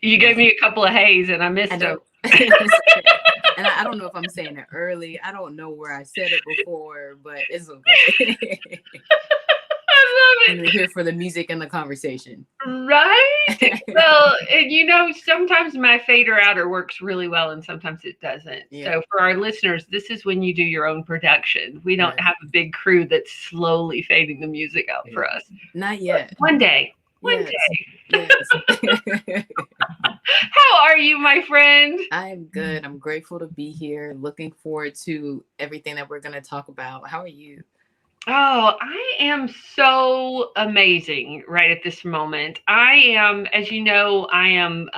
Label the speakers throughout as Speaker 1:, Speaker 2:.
Speaker 1: You gave me a couple of hays and I
Speaker 2: I
Speaker 1: missed them.
Speaker 2: don't. It's okay. And I don't know if I'm saying it early. I don't know where I said it before, but it's okay.
Speaker 1: I
Speaker 2: I'm here for the music and the conversation.
Speaker 1: love it. Right? Well, and sometimes my fader outer works really well and sometimes it doesn't.
Speaker 2: Yeah.
Speaker 1: So for our listeners, this is when you do your own production. We don't
Speaker 2: Right.
Speaker 1: have a big crew that's slowly fading the music out
Speaker 2: Yeah.
Speaker 1: for us.
Speaker 2: Not
Speaker 1: But
Speaker 2: yet.
Speaker 1: one day, one
Speaker 2: Yes.
Speaker 1: day.
Speaker 2: Yes.
Speaker 1: How are you, my friend?
Speaker 2: I'm good. I'm grateful to be here. Looking forward to everything that we're going to talk about. How are you?
Speaker 1: Oh, I am so amazing right at this moment. I am, as you know, I am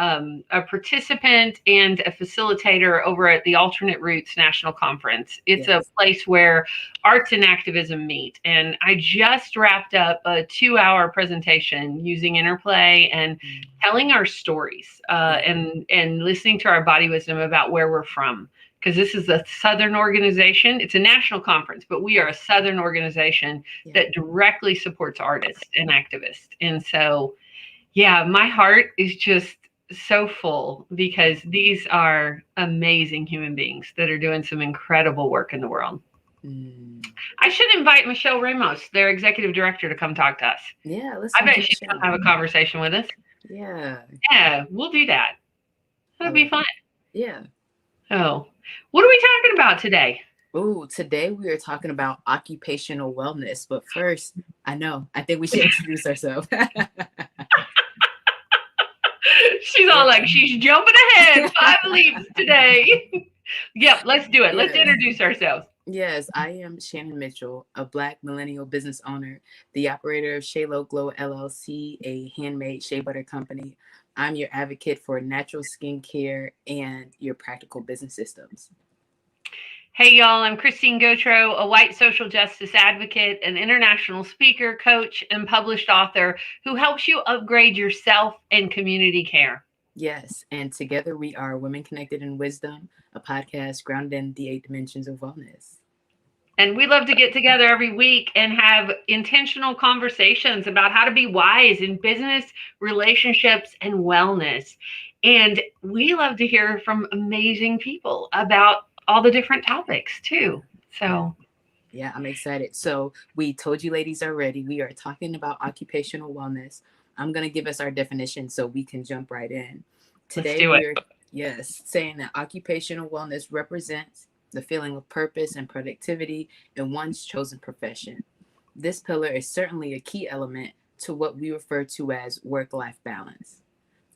Speaker 1: a participant and a facilitator over at the Alternate Roots National Conference. It's a
Speaker 2: Yes.
Speaker 1: place where arts and activism meet. And I just wrapped up a 2-hour presentation using interplay and
Speaker 2: Mm.
Speaker 1: telling our stories
Speaker 2: Yeah.
Speaker 1: and listening to our body wisdom about where we're from because this is a Southern organization. It's a national conference, but we are a Southern organization
Speaker 2: Yeah.
Speaker 1: that directly supports artists and activists. And so, yeah, my heart is just so full because these are amazing human beings that are doing some incredible work in the world.
Speaker 2: Mm.
Speaker 1: I should invite Michelle Ramos, their executive director, to come talk to us.
Speaker 2: Yeah. Let's
Speaker 1: I
Speaker 2: talk
Speaker 1: bet
Speaker 2: to
Speaker 1: she'd come
Speaker 2: Michelle.
Speaker 1: have a conversation with us.
Speaker 2: Yeah.
Speaker 1: Yeah, we'll do that.
Speaker 2: I
Speaker 1: That'll be
Speaker 2: love
Speaker 1: fun.
Speaker 2: it. Yeah.
Speaker 1: Oh, what are we talking about today?
Speaker 2: Oh, today we are talking about occupational wellness. But first, I think we should introduce ourselves.
Speaker 1: She's all
Speaker 2: Yeah.
Speaker 1: like, she's jumping ahead 5 leaps today. Yep, let's do it. Let's
Speaker 2: Yes.
Speaker 1: introduce ourselves.
Speaker 2: Yes, I am Shannon Mitchell, a Black millennial business owner, the operator of Shalo Glow LLC, a handmade shea butter company. I'm your advocate for natural skincare and your practical business systems.
Speaker 1: Hey, y'all, I'm Christine Gautreaux, a white social justice advocate, an international speaker, coach, and published author who helps you upgrade yourself and community care.
Speaker 2: Yes, and together we are Women Connected in Wisdom, a podcast grounded in the 8 dimensions of wellness.
Speaker 1: And we love to get together every week and have intentional conversations about how to be wise in business, relationships, and wellness. And we love to hear from amazing people about all the different topics too.
Speaker 2: Yeah.
Speaker 1: So
Speaker 2: Yeah, I'm excited. So, we told you ladies already, we are talking about occupational wellness. I'm going to give us our definition so we can jump right in.
Speaker 1: let's
Speaker 2: Today,
Speaker 1: do it.
Speaker 2: we are, yes, saying that occupational wellness represents the feeling of purpose and productivity in one's chosen profession. This pillar is certainly a key element to what we refer to as work life balance.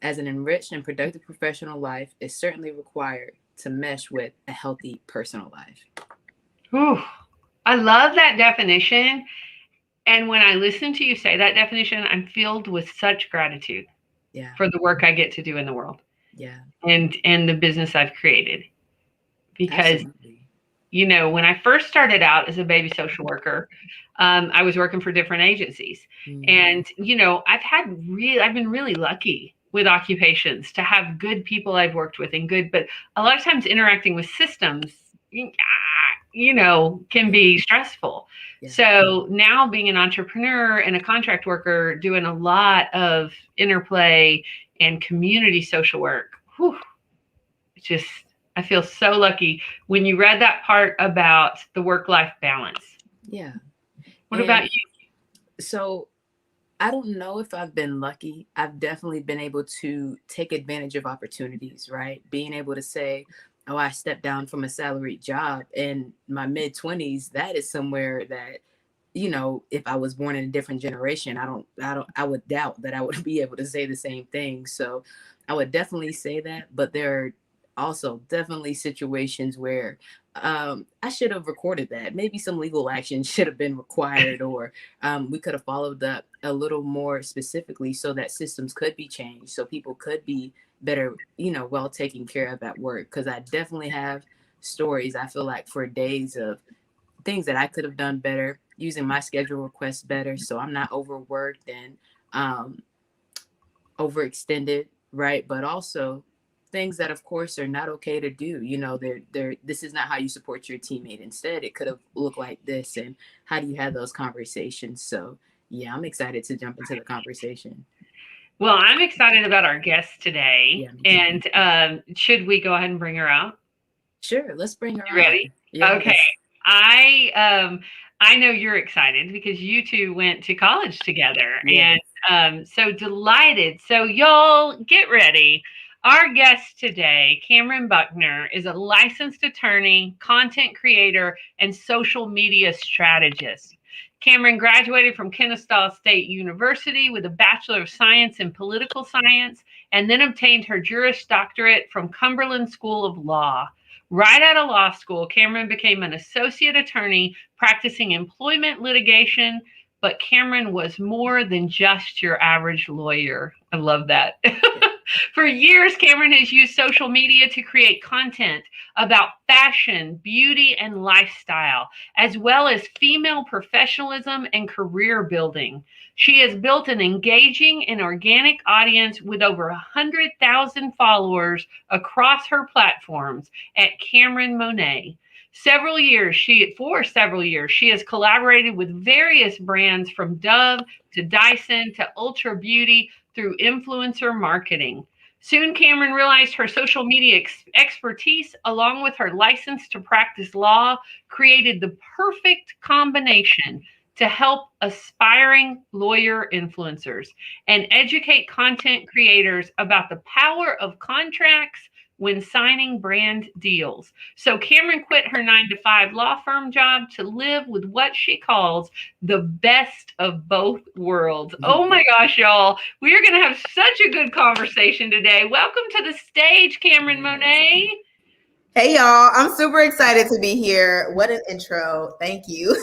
Speaker 2: As an enriched and productive professional life is certainly required to mesh with a healthy personal life.
Speaker 1: Whew. I love that definition. And when I listen to you say that definition, I'm filled with such gratitude
Speaker 2: Yeah,
Speaker 1: for the work I get to do in the world
Speaker 2: yeah,
Speaker 1: and the business I've created. Because
Speaker 2: absolutely.
Speaker 1: when I first started out as a baby social worker, I was working for different agencies,
Speaker 2: Mm,
Speaker 1: and I've been really lucky with occupations to have good people I've worked with and good, but a lot of times interacting with systems, can
Speaker 2: yeah,
Speaker 1: be stressful.
Speaker 2: yeah,
Speaker 1: So now being an entrepreneur and a contract worker, doing a lot of interplay and community social work, whew, just I feel so lucky. When you read that part about the work life balance,
Speaker 2: yeah.
Speaker 1: what about
Speaker 2: And
Speaker 1: you?
Speaker 2: so I don't know if I've been lucky. I've definitely been able to take advantage of opportunities, right? Being able to say, oh, I stepped down from a salaried job in my mid 20s. That is somewhere that, if I was born in a different generation, I would doubt that I would be able to say the same thing. So I would definitely say that. But there are also definitely situations where I should have recorded that. Maybe some legal action should have been required, or we could have followed up a little more specifically so that systems could be changed, so people could be better, well taken care of at work. Because I definitely have stories, I feel like, for days of things that I could have done better, using my schedule requests better so I'm not overworked and um, overextended, right? But also things that of course are not okay to do. They're this is not how you support your teammate. Instead, it could have looked like this. And how do you have those conversations? So yeah, I'm excited to jump into the conversation.
Speaker 1: Well, I'm excited about our guest today.
Speaker 2: Yeah, me too.
Speaker 1: And should we go ahead and bring her out?
Speaker 2: Sure, let's bring her
Speaker 1: You ready?
Speaker 2: on.
Speaker 1: Okay.
Speaker 2: Yes.
Speaker 1: I I know you're excited because you two went to college together, and
Speaker 2: Yes.
Speaker 1: so delighted. So y'all get ready. Our guest today, Kameron Buckner, is a licensed attorney, content creator, and social media strategist. Kameron graduated from Kennesaw State University with a Bachelor of Science in Political Science and then obtained her Juris Doctorate from Cumberland School of Law. Right out of law school, Kameron became an associate attorney practicing employment litigation, but Kameron was more than just your average lawyer. I love that. For years, Kameron has used social media to create content about fashion, beauty, and lifestyle, as well as female professionalism and career building. She has built an engaging and organic audience with over 100,000 followers across her platforms at Kameron Monet. For several years, she has collaborated with various brands from Dove to Dyson to Ultra Beauty through influencer marketing. Soon, Kameron realized her social media expertise, along with her license to practice law, created the perfect combination to help aspiring lawyer influencers and educate content creators about the power of contracts when signing brand deals. So Kameron quit her 9-to-5 law firm job to live with what she calls the best of both worlds. Oh my gosh, y'all. We are going to have such a good conversation today. Welcome to the stage, Kameron Monet.
Speaker 3: Hey, y'all. I'm super excited to be here. What an intro. Thank you.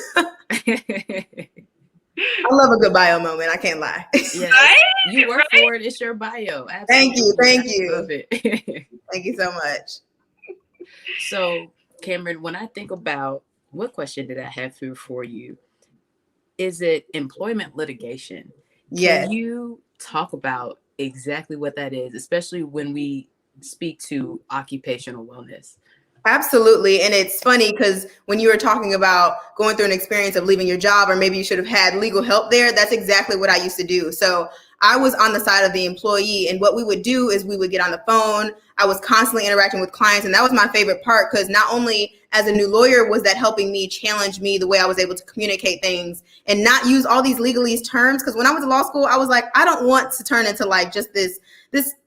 Speaker 3: I love a good bio moment. I can't lie.
Speaker 2: Yes.
Speaker 1: Right?
Speaker 2: You work
Speaker 1: Right?
Speaker 2: for it. It's your bio. Absolutely.
Speaker 3: Thank you. Thank you.
Speaker 2: Love it.
Speaker 3: Thank you so much.
Speaker 2: So, Kameron, when I think about what question did I have for you? Is it employment litigation?
Speaker 3: Yes.
Speaker 2: Can you talk about exactly what that is, especially when we speak to occupational wellness?
Speaker 3: Absolutely. And it's funny because when you were talking about going through an experience of leaving your job, or maybe you should have had legal help there, that's exactly what I used to do. So I was on the side of the employee, and what we would do is we would get on the phone. I was constantly interacting with clients, and that was my favorite part because not only as a new lawyer was that helping me challenge me the way I was able to communicate things and not use all these legalese terms. Because when I went to law school, I was like, I don't want to turn into like just this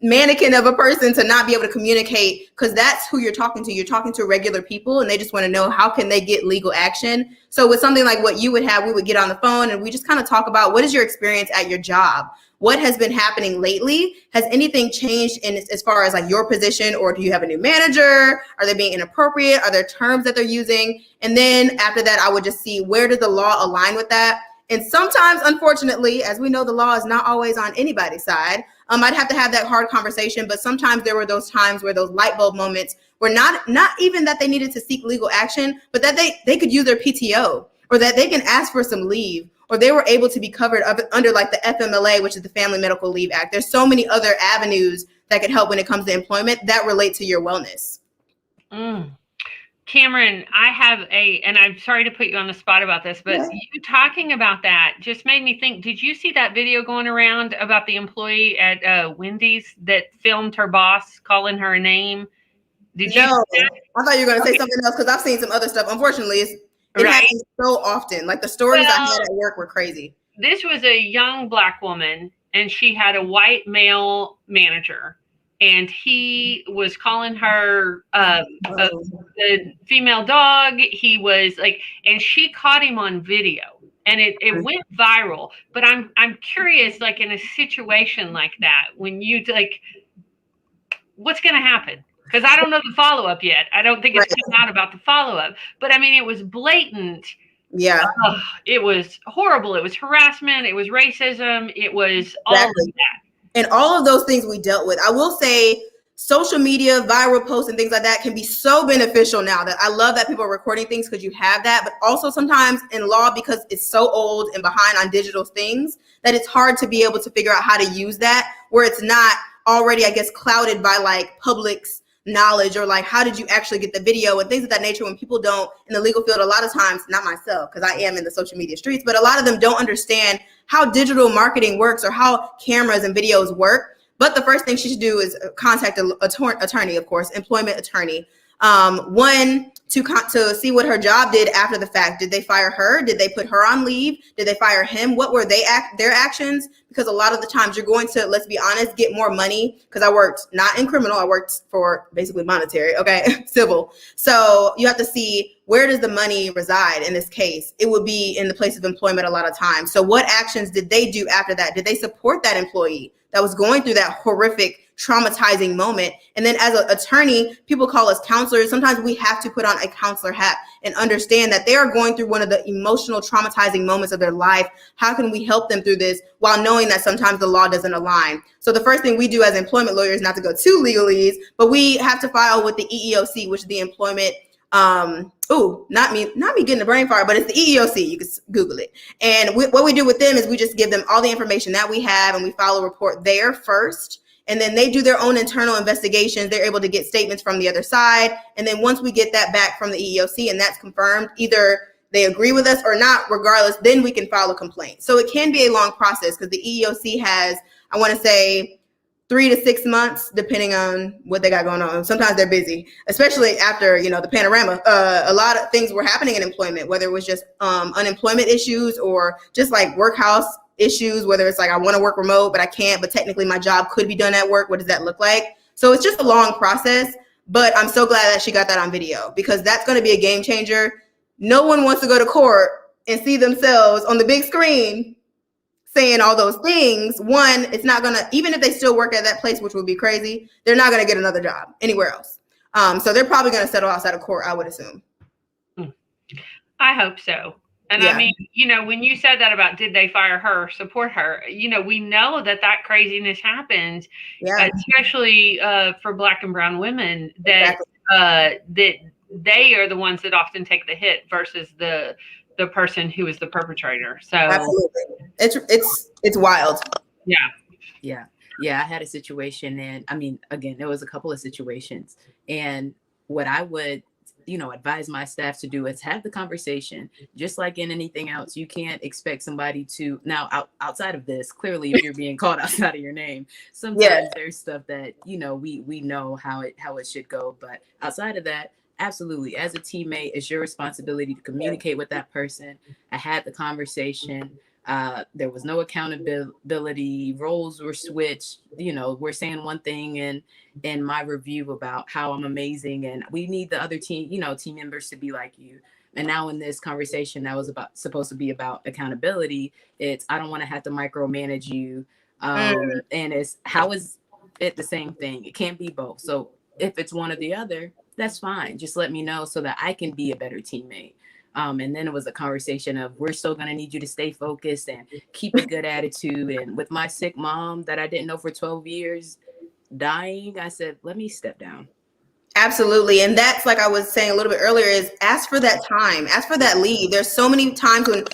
Speaker 3: mannequin of a person to not be able to communicate, because that's who you're talking to. You're talking to regular people, and they just want to know how can they get legal action. So with something like what you would have, we would get on the phone and we just kind of talk about what is your experience at your job? What has been happening lately? Has anything changed in as far as like your position, or do you have a new manager? Are they being inappropriate? Are there terms that they're using? And then after that, I would just see where did the law align with that? And sometimes, unfortunately, as we know, the law is not always on anybody's side. I'd have to have that hard conversation, but sometimes there were those times where those light bulb moments were not even that they needed to seek legal action, but that they could use their PTO, or that they can ask for some leave, or they were able to be covered under like the FMLA, which is the Family Medical Leave Act. There's so many other avenues that could help when it comes to employment that relate to your wellness.
Speaker 1: Kameron, and I'm sorry to put you on the spot about this, but you talking about that just made me think, did you see that video going around about the employee at Wendy's that filmed her boss calling her a name? Did you?
Speaker 3: No, I thought you were going to say something else, because I've seen some other stuff. Unfortunately, it happens so often. Like the stories I had at work were crazy.
Speaker 1: This was a young Black woman, and she had a white male manager. And he was calling her the female dog. He was like, and she caught him on video, and it went viral. But I'm curious, like in a situation like that, when you like, what's going to happen? Because I don't know the follow up yet. I don't think it's come out about the follow up. But I mean, it was blatant.
Speaker 3: Yeah.
Speaker 1: It was horrible. It was harassment. It was racism. It was all of that.
Speaker 3: And all of those things we dealt with. I will say social media, viral posts and things like that can be so beneficial now. That I love that people are recording things because you have that. But also sometimes in law, because it's so old and behind on digital things, that it's hard to be able to figure out how to use that where it's not already, I guess, clouded by like public's knowledge, or like how did you actually get the video and things of that nature. When people don't, in the legal field, a lot of times, not myself because I am in the social media streets, but a lot of them don't understand how digital marketing works or how cameras and videos work. But the first thing she should do is contact an attorney, of course, employment attorney. One, to see what her job did after the fact. Did they fire her? Did they put her on leave? Did they fire him? What were their actions? Because a lot of the times you're going to, let's be honest, get more money. Because I worked not in criminal, I worked for basically monetary, okay, civil. So you have to see, where does the money reside in this case? It would be in the place of employment a lot of times. So what actions did they do after that? Did they support that employee that was going through that horrific, traumatizing moment? And then as an attorney, people call us counselors. Sometimes we have to put on a counselor hat and understand that they are going through one of the emotional, traumatizing moments of their life. How can we help them through this while knowing that sometimes the law doesn't align? So the first thing we do as employment lawyers, not to go too legalese, but we have to file with the EEOC, which is the employment, not me getting a brain fart, but it's the EEOC. You can Google it. And what we do with them is we just give them all the information that we have, and we file a report there first. And then they do their own internal investigations. They're able to get statements from the other side. And then once we get that back from the EEOC and that's confirmed, either they agree with us or not, regardless, then we can file a complaint. So it can be a long process because the EEOC has, I want to say, 3 to 6 months, depending on what they got going on. Sometimes they're busy, especially after, the panorama. A lot of things were happening in employment, whether it was just unemployment issues or just like workhouse issues, whether it's like I want to work remote, but I can't, but technically my job could be done at work. What does that look like? So it's just a long process, but I'm so glad that she got that on video because that's going to be a game changer. No one wants to go to court and see themselves on the big screen saying all those things. One, it's not gonna, even if they still work at that place, which would be crazy, they're not gonna get another job anywhere else. So they're probably gonna settle outside of court, I would assume.
Speaker 1: I hope so. And yeah. I mean, when you said that about did they fire her, support her, we know that craziness happens, especially for Black and brown women, that that they are the ones that often take the hit versus the person who is the perpetrator. So
Speaker 3: absolutely, it's wild.
Speaker 2: Yeah. I had a situation, and I mean, again, there was a couple of situations, and what I would advise my staff to do is have the conversation. Just like in anything else, you can't expect somebody to now outside of this. Clearly, if you're being called outside of your name, sometimes there's stuff that we know how it should go, but outside of that, absolutely, as a teammate, it's your responsibility to communicate with that person. I had the conversation. There was no accountability. Roles were switched. We're saying one thing in my review about how I'm amazing, and we need the other team members to be like you. And now in this conversation that was supposed to be about accountability, it's I don't want to have to micromanage you. And it's how is it the same thing? It can't be both. So if it's one or the other, that's fine. Just let me know so that I can be a better teammate. And then it was a conversation of we're still going to need you to stay focused and keep a good attitude. And with my sick mom that I didn't know for 12 years dying, I said, let me step down.
Speaker 3: Absolutely. And that's, like I was saying a little bit earlier, is ask for that time, ask for that leave. There's so many times when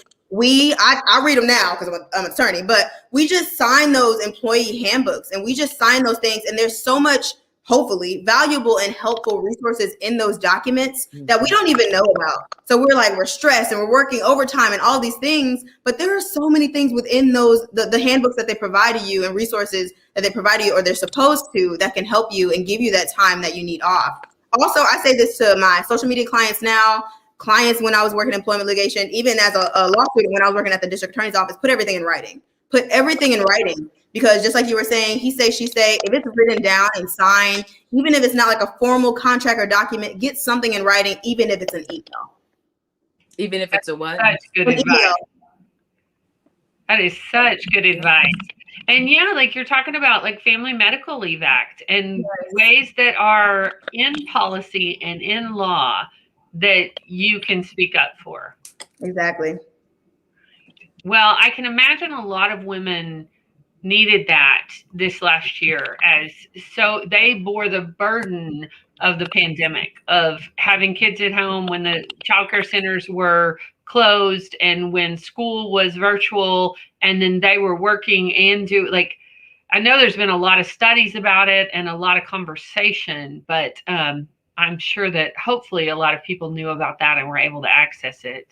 Speaker 3: I read them now because I'm an attorney, but we just sign those employee handbooks and we just sign those things. And there's so much, hopefully, valuable and helpful resources in those documents that we don't even know about. So we're stressed and we're working overtime and all these things, but there are so many things within those, the handbooks that they provide you and resources that they provide you, or they're supposed to, that can help you and give you that time that you need off. Also, I say this to my social media clients now, clients when I was working in employment litigation, even as a law student when I was working at the district attorney's office, put everything in writing. Put everything in writing. Because just like you were saying, he say, she say, if it's written down and signed, even if it's not like a formal contract or document, get something in writing, even if it's an email.
Speaker 2: Even if it's a what?
Speaker 1: Such good advice. That is such good advice. And like you're talking about like Family Medical Leave Act and ways that are in policy and in law that you can speak up for.
Speaker 3: Exactly.
Speaker 1: Well, I can imagine a lot of women needed that this last year, so they bore the burden of the pandemic, of having kids at home when the childcare centers were closed and when school was virtual, and then they were working and I know there's been a lot of studies about it and a lot of conversation, but I'm sure that hopefully a lot of people knew about that and were able to access it.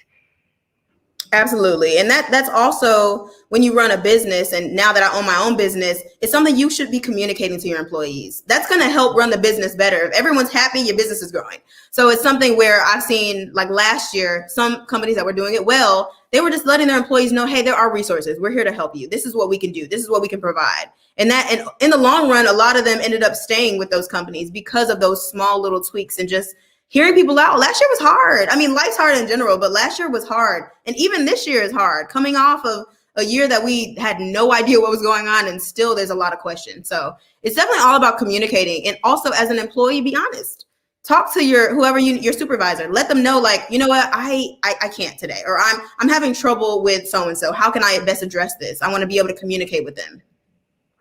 Speaker 3: Absolutely. And that's also when you run a business, and now that I own my own business, it's something you should be communicating to your employees. That's going to help run the business better. If everyone's happy, your business is growing. So it's something where I've seen, like last year, some companies that were doing it well, they were just letting their employees know, hey, there are resources. We're here to help you. This is what we can do. This is what we can provide. And in the long run, a lot of them ended up staying with those companies because of those small little tweaks and just hearing people out. Last year was hard. I mean, life's hard in general, but last year was hard. And even this year is hard, coming off of a year that we had no idea what was going on, and still there's a lot of questions. So it's definitely all about communicating. And also, as an employee, be honest. Talk to your supervisor. Let them know, like, you know what, I can't today, or I'm having trouble with so and so. How can I best address this? I want to be able to communicate with them.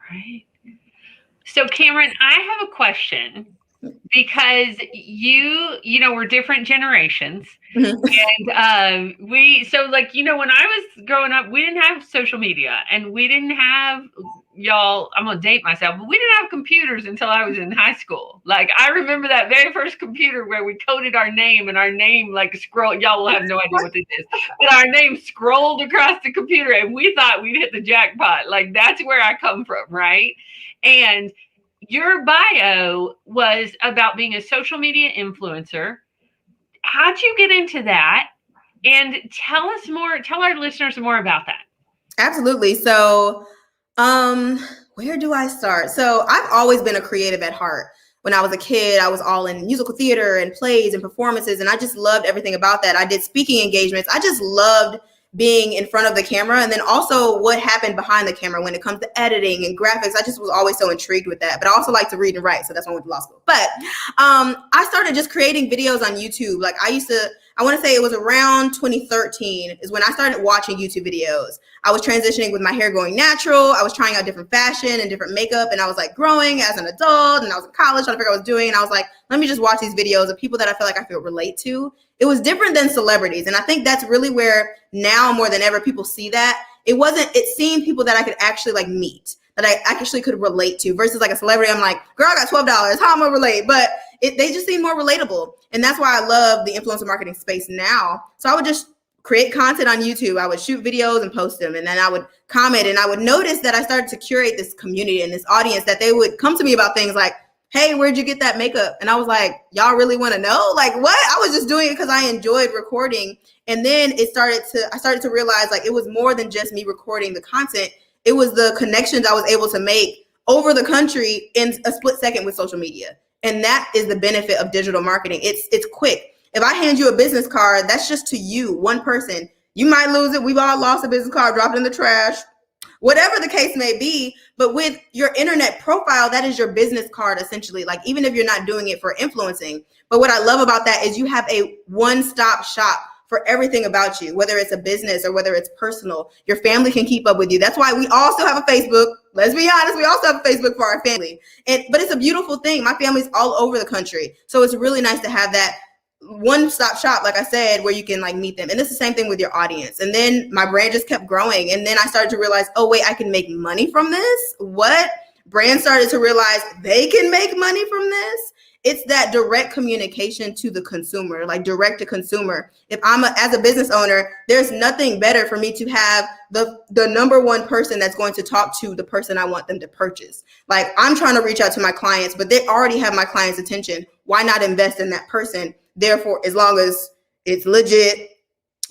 Speaker 1: Right. So Kameron, I have a question, because we're different generations. Mm-hmm. And when I was growing up, we didn't have social media, and we didn't have, I'm gonna date myself, but we didn't have computers until I was in high school. Like, I remember that very first computer where we coded our name, and our name like scrolled. Y'all will have no idea what this is, but our name scrolled across the computer, and we thought we'd hit the jackpot. Like, that's where I come from, right? And your bio was about being a social media influencer. How'd you get into that? And tell our listeners more about that.
Speaker 3: Absolutely. So, where do I start? So I've always been a creative at heart. When I was a kid, I was all in musical theater and plays and performances, and I just loved everything about that. I did speaking engagements. I just loved being in front of the camera, and then also what happened behind the camera when it comes to editing and graphics. I just was always so intrigued with that. But I also like to read and write, so that's why I went to law school. But I started just creating videos on YouTube. Like, I want to say it was around 2013 is when I started watching YouTube videos. I was transitioning with my hair going natural. I was trying out different fashion and different makeup, and I was like growing as an adult, and I was in college trying to figure out what I was doing. And I was like, let me just watch these videos of people that I feel like I feel relate to. It was different than celebrities. And I think that's really where now more than ever people see that. It seemed people that I could actually like meet, that I actually could relate to, versus like a celebrity. I'm like, girl, I got $12. How am I relate? But they just seem more relatable. And that's why I love the influencer marketing space now. So I would just create content on YouTube. I would shoot videos and post them. And then I would comment, and I would notice that I started to curate this community and this audience, that they would come to me about things like, hey, where'd you get that makeup? And I was like, y'all really want to know? Like, what? I was just doing it because I enjoyed recording. And then I started to realize, like, it was more than just me recording the content. It was the connections I was able to make over the country in a split second with social media. And that is the benefit of digital marketing. It's quick. If I hand you a business card, that's just to you, one person. You might lose it. We've all lost a business card, dropped it in the trash, whatever the case may be. But with your internet profile, that is your business card, essentially. Like, even if you're not doing it for influencing. But what I love about that is you have a one-stop shop for everything about you, whether it's a business or whether it's personal. Your family can keep up with you. That's why we also have a Facebook. Let's be honest, we also have a Facebook for our family. But it's a beautiful thing. My family's all over the country. So it's really nice to have that one-stop shop, like I said, where you can like meet them. And it's the same thing with your audience. And then my brand just kept growing. And then I started to realize, oh wait, I can make money from this. What? Brands started to realize they can make money from this. It's that direct communication to the consumer, like direct to consumer. If as a business owner, there's nothing better for me to have the number one person that's going to talk to the person I want them to purchase. Like, I'm trying to reach out to my clients, but they already have my client's attention. Why not invest in that person? Therefore, as long as it's legit,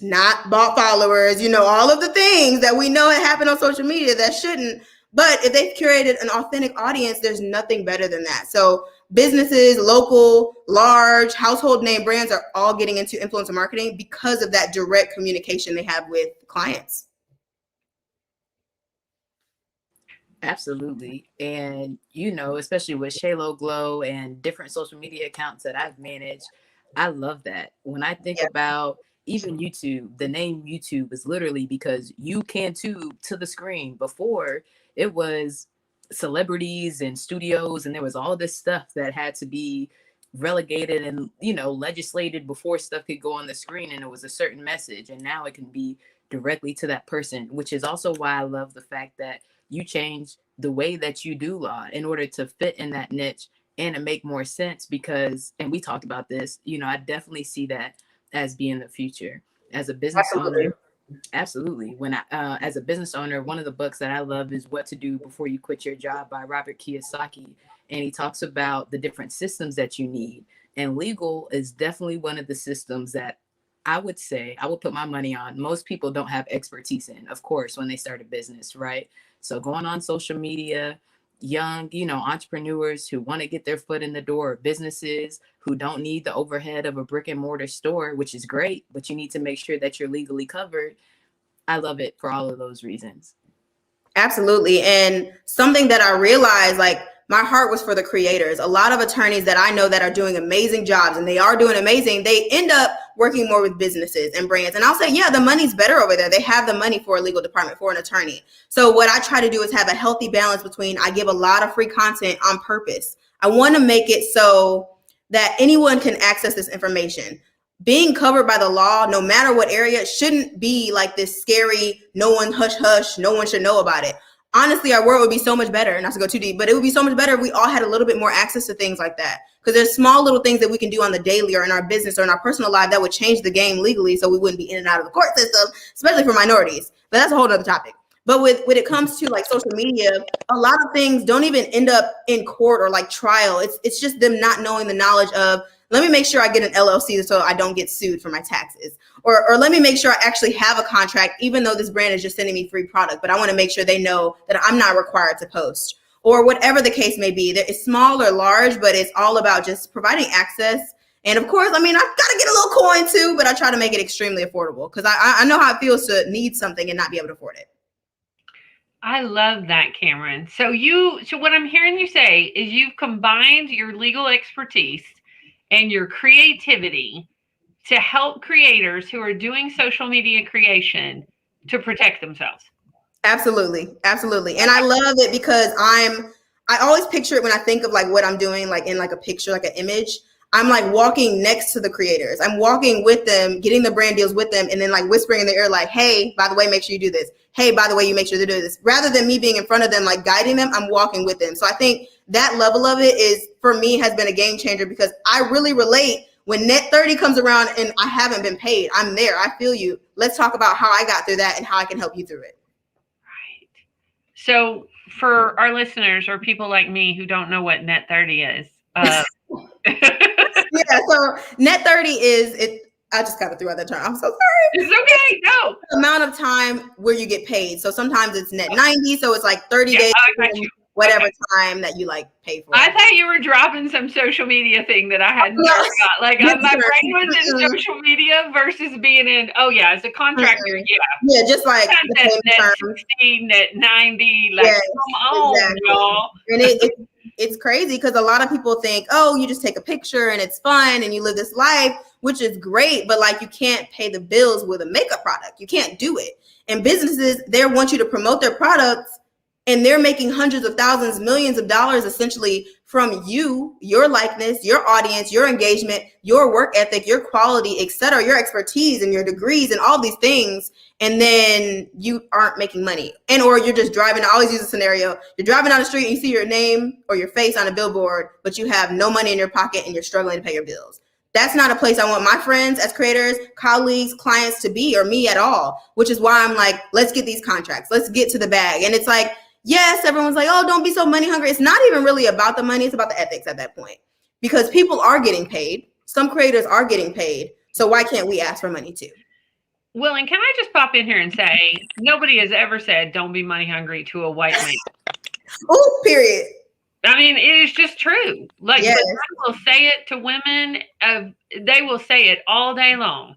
Speaker 3: not bought followers, all of the things that we know happen on social media that shouldn't. But if they've curated an authentic audience, there's nothing better than that. So businesses, local, large, household name brands are all getting into influencer marketing because of that direct communication they have with clients.
Speaker 2: Absolutely. And, especially with Shaylo Glow and different social media accounts that I've managed, I love that. When I think about even YouTube, the name YouTube is literally because you can tube to the screen. Before, it was celebrities and studios, and there was all this stuff that had to be relegated and, legislated before stuff could go on the screen, and it was a certain message. And now it can be directly to that person, which is also why I love the fact that you change the way that you do law in order to fit in that niche and to make more sense. Because, and we talked about this, I definitely see that as being the future. As a business owner, Absolutely. When I, as a business owner, one of the books that I love is What to Do Before You Quit Your Job by Robert Kiyosaki. And he talks about the different systems that you need. And legal is definitely one of the systems that I would say I would put my money on. Most people don't have expertise in, of course, when they start a business, right? So going on social media, young, entrepreneurs who want to get their foot in the door, businesses who don't need the overhead of a brick and mortar store, which is great, but you need to make sure that you're legally covered. I love it for all of those reasons.
Speaker 3: Absolutely. And something that I realized, like, my heart was for the creators. A lot of attorneys that I know that are doing amazing jobs, and they are doing amazing, they end up working more with businesses and brands. And I'll say, yeah, the money's better over there. They have the money for a legal department, for an attorney. So what I try to do is have a healthy balance between, I give a lot of free content on purpose. I want to make it so that anyone can access this information. Being covered by the law, no matter what area, shouldn't be like this scary, no one hush hush, no one should know about it. Honestly, our world would be so much better, not to go too deep, but it would be so much better if we all had a little bit more access to things like that. Because there's small little things that we can do on the daily or in our business or in our personal life that would change the game legally, so we wouldn't be in and out of the court system, especially for minorities. But that's a whole other topic. But when it comes to like social media, a lot of things don't even end up in court or like trial. It's just them not knowing the knowledge of, let me make sure I get an LLC so I don't get sued for my taxes. Or let me make sure I actually have a contract, even though this brand is just sending me free product, but I want to make sure they know that I'm not required to post, or whatever the case may be. It's small or large, but it's all about just providing access. And of course, I mean, I've got to get a little coin too, but I try to make it extremely affordable because I know how it feels to need something and not be able to afford it.
Speaker 1: I love that, Kameron. So what I'm hearing you say is you've combined your legal expertise and your creativity to help creators who are doing social media creation to protect themselves.
Speaker 3: Absolutely. Absolutely. And I love it because I always picture it when I think of like what I'm doing, like in like a picture, like an image. I'm like walking next to the creators. I'm walking with them, getting the brand deals with them, and then like whispering in their ear, like, hey, by the way, make sure you do this. Hey, by the way, you make sure to do this. Rather than me being in front of them, like guiding them, I'm walking with them. So I think that level of it is, for me, has been a game changer because I really relate. When net 30 comes around and I haven't been paid, I'm there. I feel you. Let's talk about how I got through that and how I can help you through it.
Speaker 1: Right. So for our listeners or people like me who don't know what net 30 is.
Speaker 3: Yeah, so net 30 is it. I just kind of threw out that term. I'm so sorry.
Speaker 1: It's okay. No.
Speaker 3: The amount of time where you get paid. So sometimes it's net 90. So it's like 30 days, whatever time that you like pay for.
Speaker 1: I thought you were dropping some social media thing that I hadn't heard about. Like my brain was in social media versus being in, as a contractor.
Speaker 3: Yeah, just like
Speaker 1: net 60, net 90. Like, come on, y'all.
Speaker 3: And it's crazy because a lot of people think, oh, you just take a picture and it's fun and you live this life, which is great, but like you can't pay the bills with a makeup product. You can't do it. And businesses, they want you to promote their products, and they're making hundreds of thousands, millions of dollars essentially from you, your likeness, your audience, your engagement, your work ethic, your quality, etc., your expertise and your degrees and all these things. And then you aren't making money. And or you're just driving. I always use a scenario. You're driving down the street and you see your name or your face on a billboard, but you have no money in your pocket and you're struggling to pay your bills. That's not a place I want my friends as creators, colleagues, clients to be, or me at all, which is why I'm like, let's get these contracts. Let's get to the bag. And it's like, yes, everyone's like, oh, don't be so money hungry. It's not even really about the money. It's about the ethics at that point, because people are getting paid. Some creators are getting paid. So why can't we ask for money too?
Speaker 1: Well, and can I just pop in here and say, nobody has ever said, don't be money hungry to a white man.
Speaker 3: Oh, period.
Speaker 1: I mean, it is just true. Like, yes. They will say it to women. They will say it all day long.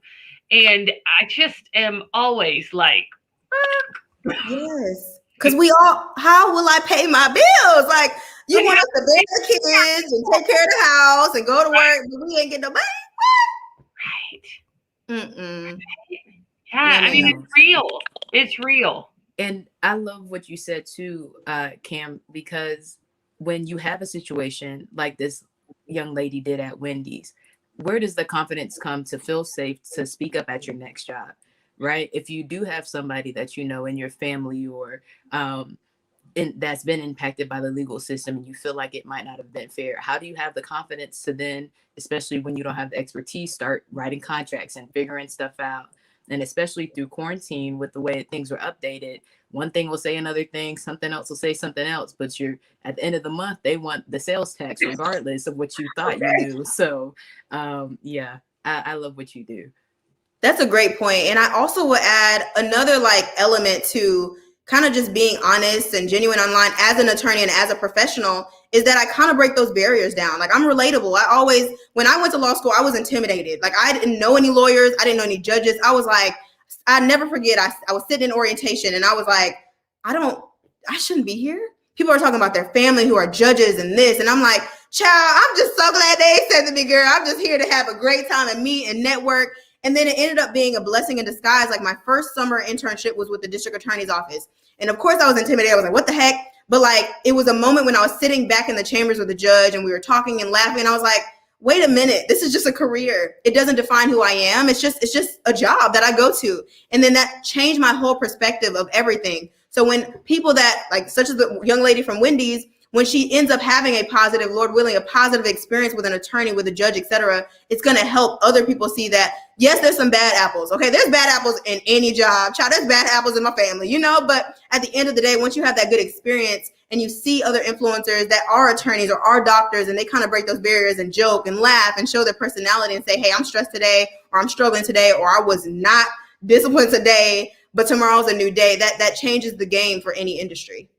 Speaker 1: And I just am always like,
Speaker 3: yes. Because we all, how will I pay my bills? Like, you want us to beg the kids and take care of the house and go to work, but we ain't getting no money?
Speaker 1: Right. Mm-mm. Yeah, I mean, it's real. It's real.
Speaker 2: And I love what you said too, Cam, because when you have a situation like this young lady did at Wendy's, where does the confidence come to feel safe to speak up at your next job, right? If you do have somebody that you know in your family or that's been impacted by the legal system and you feel like it might not have been fair, how do you have the confidence to then, especially when you don't have the expertise, start writing contracts and figuring stuff out? And especially through quarantine with the way things were updated, one thing will say another thing, something else will say something else, but you're at the end of the month, they want the sales tax regardless of what you thought you knew. So yeah, I love what you do.
Speaker 3: That's a great point. And I also would add another like element to kind of just being honest and genuine online as an attorney and as a professional is that I kind of break those barriers down. Like I'm relatable. When I went to law school, I was intimidated. Like I didn't know any lawyers. I didn't know any judges. I was like, I never forget. I was sitting in orientation and I was like, I shouldn't be here. People are talking about their family who are judges and this. And I'm like, child, I'm just so glad they accepted me, girl. I'm just here to have a great time and meet and network. And then it ended up being a blessing in disguise. Like my first summer internship was with the district attorney's office. And of course I was intimidated. I was like, what the heck? But like, it was a moment when I was sitting back in the chambers with the judge and we were talking and laughing. And I was like, wait a minute, this is just a career. It doesn't define who I am. It's just a job that I go to. And then that changed my whole perspective of everything. So when people that like, such as the young lady from Wendy's, when she ends up having a positive, Lord willing, a positive experience with an attorney, with a judge, etc., it's going to help other people see that, yes, there's some bad apples. Okay, there's bad apples in any job. Child, there's bad apples in my family, but at the end of the day, once you have that good experience and you see other influencers that are attorneys or are doctors and they kind of break those barriers and joke and laugh and show their personality and say, hey, I'm stressed today, or I'm struggling today, or I was not disciplined today, but tomorrow's a new day, that changes the game for any industry.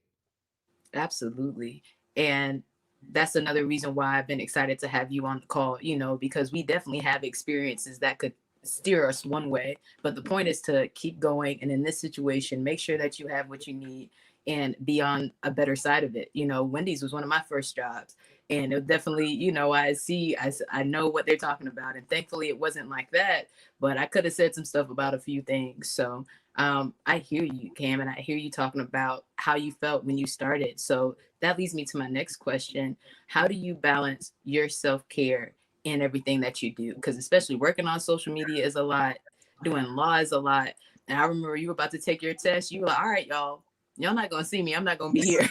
Speaker 2: Absolutely. And that's another reason why I've been excited to have you on the call, because we definitely have experiences that could steer us one way. But the point is to keep going. And in this situation, make sure that you have what you need and be on a better side of it. Wendy's was one of my first jobs. And it definitely, I know what they're talking about. And thankfully it wasn't like that, but I could have said some stuff about a few things. So I hear you, Cam, and I hear you talking about how you felt when you started. So that leads me to my next question. How do you balance your self-care in everything that you do? Because especially working on social media is a lot, doing law is a lot. And I remember you were about to take your test. You were like, all right, y'all not going to see me. I'm not going to be here.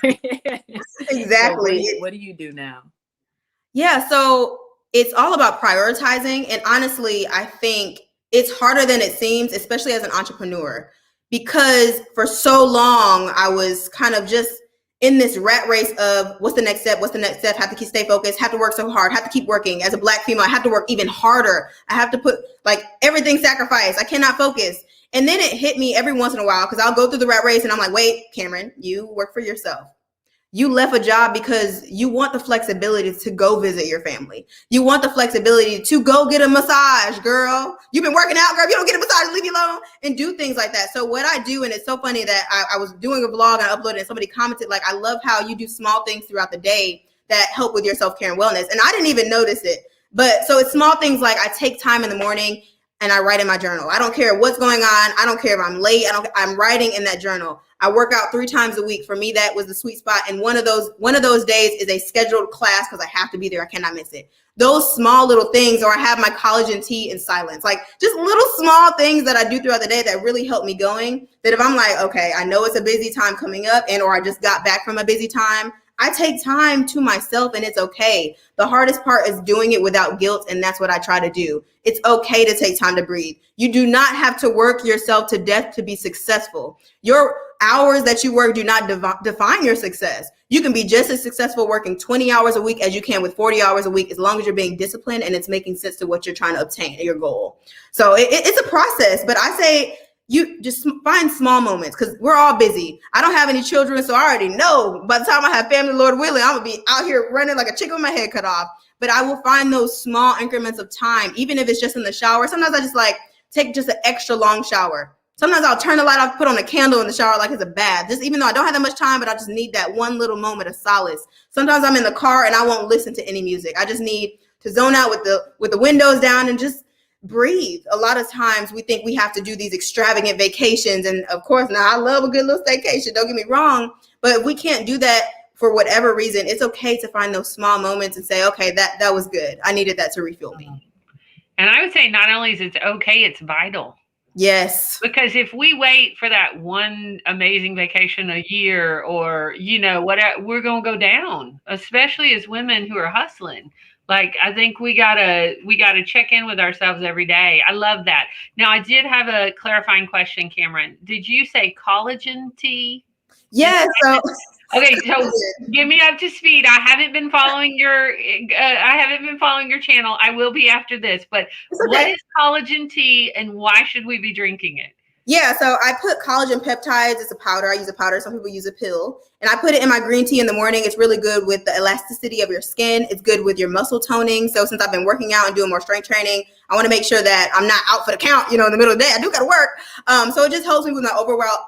Speaker 3: Exactly.
Speaker 2: So what do you do now?
Speaker 3: Yeah, so it's all about prioritizing. And honestly, I think it's harder than it seems, especially as an entrepreneur, because for so long I was kind of just in this rat race of what's the next step, have to stay focused, have to work so hard, have to keep working. As a Black female, I have to work even harder. I have to put like everything sacrificed. I cannot focus. And then it hit me every once in a while because I'll go through the rat race and I'm like, wait, Kameron, you work for yourself. You left a job because you want the flexibility to go visit your family. You want the flexibility to go get a massage, girl. You've been working out, girl. If you don't get a massage, leave me alone and do things like that. So what I do, and it's so funny that I was doing a vlog and I uploaded and somebody commented, like, I love how you do small things throughout the day that help with your self-care and wellness. And I didn't even notice it. But so it's small things like I take time in the morning and I write in my journal. I don't care what's going on. I don't care if I'm late. I'm writing in that journal. I work out 3 times a week. For me, that was the sweet spot. And one of those days is a scheduled class because I have to be there. I cannot miss it. Those small little things, or I have my collagen tea in silence, like just little small things that I do throughout the day that really help me going. That if I'm like, okay, I know it's a busy time coming up or I just got back from a busy time, I take time to myself and it's okay. The hardest part is doing it without guilt. And that's what I try to do. It's okay to take time to breathe. You do not have to work yourself to death to be successful. Your hours that you work do not define your success. You can be just as successful working 20 hours a week as you can with 40 hours a week, as long as you're being disciplined and it's making sense to what you're trying to obtain, your goal. So it's a process, but I say, you just find small moments because we're all busy. I don't have any children, so I already know by the time I have family, Lord willing, I'm going to be out here running like a chicken with my head cut off. But I will find those small increments of time, even if it's just in the shower. Sometimes I just take just an extra long shower. Sometimes I'll turn the light off, put on a candle in the shower like it's a bath. Just even though I don't have that much time, but I just need that one little moment of solace. Sometimes I'm in the car and I won't listen to any music. I just need to zone out with the windows down and just breathe. A lot of times we think we have to do these extravagant vacations. And of course, now I love a good little staycation, don't get me wrong. But if we can't do that for whatever reason, it's okay to find those small moments and say, okay, that was good. I needed that to refuel me.
Speaker 1: And I would say not only is it okay, it's vital.
Speaker 3: Yes.
Speaker 1: Because if we wait for that one amazing vacation a year or, whatever, we're going to go down, especially as women who are hustling. Like, I think we gotta check in with ourselves every day. I love that. Now, I did have a clarifying question, Cameron. Did you say collagen tea? And
Speaker 3: Yeah, so
Speaker 1: okay, so get me up to speed. I haven't been following your channel. I will be after this. But
Speaker 3: it's
Speaker 1: what
Speaker 3: okay.
Speaker 1: is collagen tea, and why should we be drinking it?
Speaker 3: Yeah, so I put collagen peptides. It's a powder. I use a powder. Some people use a pill. And I put it in my green tea in the morning. It's really good with the elasticity of your skin. It's good with your muscle toning. So since I've been working out and doing more strength training, I want to make sure that I'm not out for the count, in the middle of the day. I do got to work. So it just helps me with my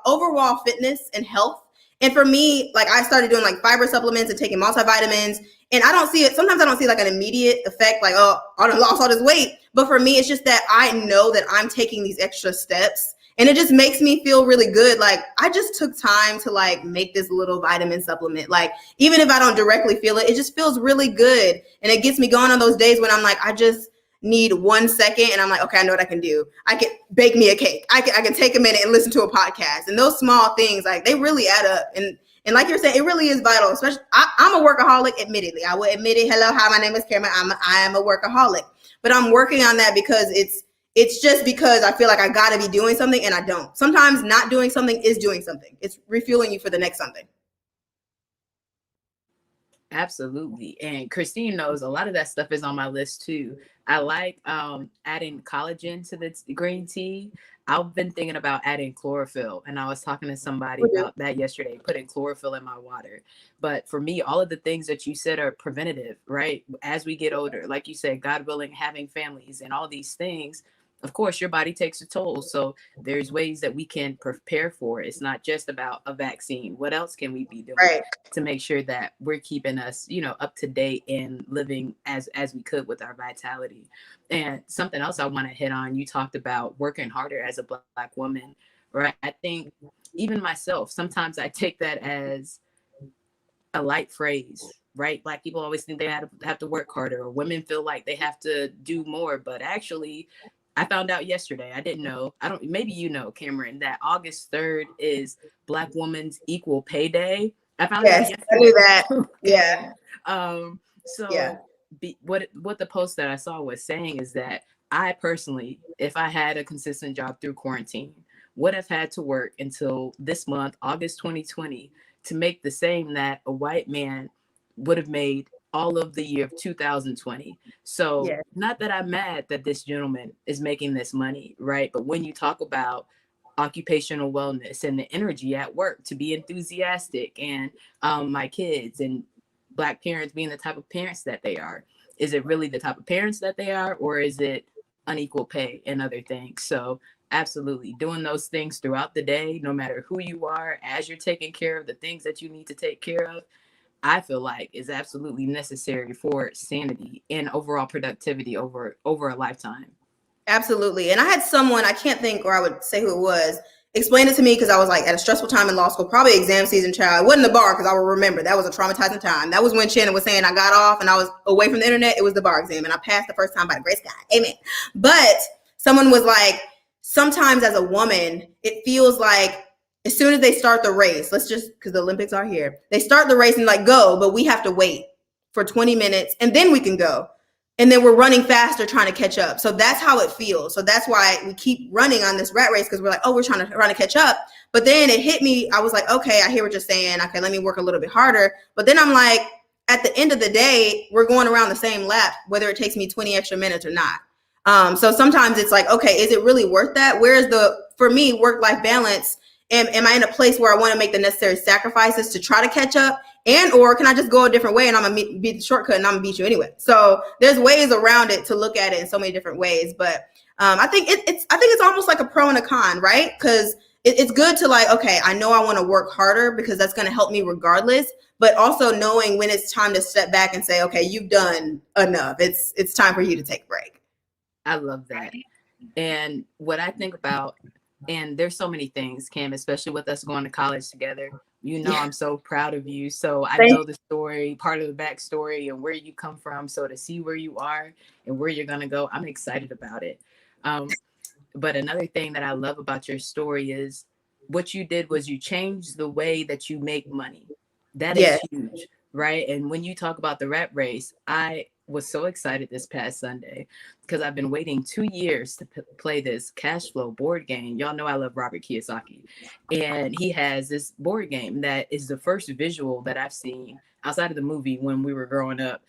Speaker 3: overall fitness and health. And for me, like I started doing like fiber supplements and taking multivitamins. And I don't see it. Sometimes I don't see like an immediate effect, like, oh, I done lost all this weight. But for me, it's just that I know that I'm taking these extra steps. And it just makes me feel really good. Like I just took time to like make this little vitamin supplement. Like even if I don't directly feel it, it just feels really good. And it gets me going on those days when I'm like, I just need 1 second. And I'm like, okay, I know what I can do. I can bake me a cake. I can take a minute and listen to a podcast. And those small things, like they really add up. And like you're saying, it really is vital. Especially, I'm a workaholic. Admittedly, I will admit it. Hello, hi, my name is Kameron. I am a workaholic, but I'm working on that because it's just because I feel like I got to be doing something and I don't. Sometimes not doing something is doing something. It's refueling you for the next something.
Speaker 2: Absolutely. And Christine knows a lot of that stuff is on my list too. I like adding collagen to the green tea. I've been thinking about adding chlorophyll, and I was talking to somebody about that yesterday, putting chlorophyll in my water. But for me, all of the things that you said are preventative, right? As we get older, like you said, God willing, having families and all these things, of course, your body takes a toll. So there's ways that we can prepare for it. It's not just about a vaccine. What else can we be doing
Speaker 3: Right.
Speaker 2: to make sure that we're keeping us, up to date and living as we could with our vitality? And something else I want to hit on, you talked about working harder as a Black woman, right? I think even myself, sometimes I take that as a light phrase, right? Black people always think they have to work harder, or women feel like they have to do more. But actually, I found out yesterday, I didn't know, maybe Cameron, that August 3rd is Black Women's Equal Pay Day. I found out
Speaker 3: Yes,
Speaker 2: yesterday.
Speaker 3: I knew that.
Speaker 2: Okay.
Speaker 3: Yeah.
Speaker 2: So
Speaker 3: Yeah.
Speaker 2: what the post that I saw was saying is that I personally, if I had a consistent job through quarantine, would have had to work until this month, August 2020, to make the same that a white man would have made all of the year of 2020. So
Speaker 3: Yeah.
Speaker 2: not that I'm mad that this gentleman is making this money, right? But when you talk about occupational wellness and the energy at work to be enthusiastic, and my kids and Black parents being the type of parents that they are, is it really the type of parents that they are, or is it unequal pay and other things? So absolutely doing those things throughout the day, no matter who you are, as you're taking care of the things that you need to take care of, I feel like is absolutely necessary for sanity and overall productivity over a lifetime.
Speaker 3: Absolutely. And I had someone, I can't think, or I would say who it was, explain it to me because I was like at a stressful time in law school, probably exam season, child. It wasn't the bar because I will remember that was a traumatizing time. That was when Shannon was saying I got off and I was away from the internet. It was the bar exam and I passed the first time by the grace of God. Amen. But someone was like, sometimes as a woman, it feels like as soon as they start the race, let's just, because the Olympics are here, they start the race and like go, but we have to wait for 20 minutes and then we can go. And then we're running faster trying to catch up. So that's how it feels. So that's why we keep running on this rat race, because we're like, oh, we're trying to catch up. But then it hit me. I was like, okay, I hear what you're saying. Okay, let me work a little bit harder. But then I'm like, at the end of the day, we're going around the same lap, whether it takes me 20 extra minutes or not. So sometimes it's like, okay, is it really worth that? Where's for me, work-life balance? Am I in a place where I want to make the necessary sacrifices to try to catch up? Or can I just go a different way and I'm gonna beat the shortcut and I'm gonna beat you anyway? So there's ways around it to look at it in so many different ways. But I think it's almost like a pro and a con, right? Because it's good to like, okay, I know I want to work harder because that's going to help me regardless. But also knowing when it's time to step back and say, okay, you've done enough. It's time for you to take a break.
Speaker 2: I love that. And what I think about, and there's so many things, Cam, especially with us going to college together. I'm so proud of you. So I know the story, part of the backstory and where you come from. So to see where you are and where you're going to go, I'm excited about it. But another thing that I love about your story is what you did was you changed the way that you make money. That is huge, right? And when you talk about the rat race, I was so excited this past Sunday because I've been waiting 2 years to play this cash flow board game. Y'all know I love Robert Kiyosaki. And he has this board game that is the first visual that I've seen outside of the movie when we were growing up